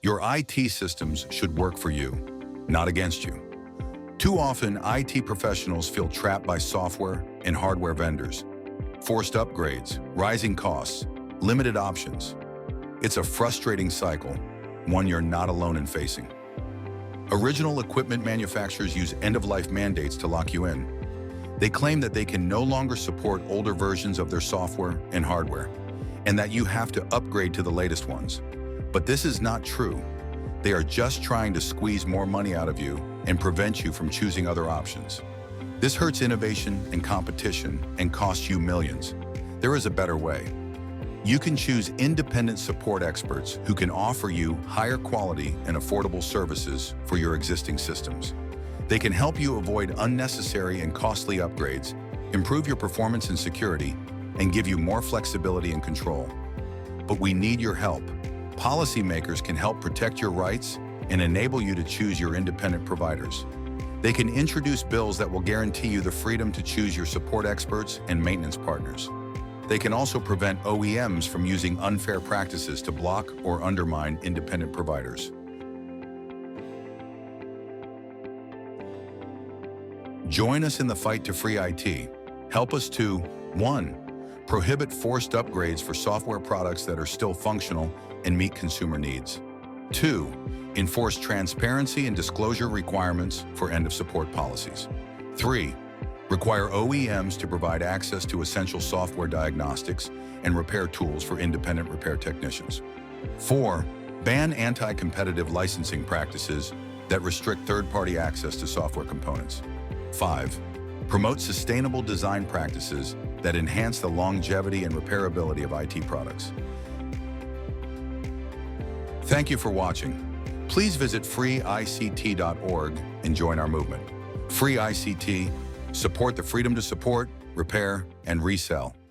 Your IT systems should work for you, not against you. Too often, IT professionals feel trapped by software and hardware vendors. Forced upgrades, rising costs, limited options. It's a frustrating cycle, one you're not alone in facing. Original equipment manufacturers use end-of-life mandates to lock you in. They claim that they can no longer support older versions of their software and hardware, and that you have to upgrade to the latest ones. But this is not true. They are just trying to squeeze more money out of you and prevent you from choosing other options. This hurts innovation and competition and costs you millions. There is a better way. You can choose independent support experts who can offer you higher quality and affordable services for your existing systems. They can help you avoid unnecessary and costly upgrades, improve your performance and security, and give you more flexibility and control. But we need your help. Policymakers can help protect your rights and enable you to choose your independent providers. They can introduce bills that will guarantee you the freedom to choose your support experts and maintenance partners. They can also prevent OEMs from using unfair practices to block or undermine independent providers. Join us in the fight to free IT. Help us to 1. Prohibit forced upgrades for software products that are still functional and meet consumer needs. 2. Enforce transparency and disclosure requirements for end-of-support policies. 3. Require OEMs to provide access to essential software diagnostics and repair tools for independent repair technicians. 4. Ban anti-competitive licensing practices that restrict third-party access to software components. 5. Promote sustainable design practices that enhance the longevity and repairability of IT products. Thank you for watching. Please visit FreeICT.org and join our movement. FreeICT, support the freedom to support, repair, and resell.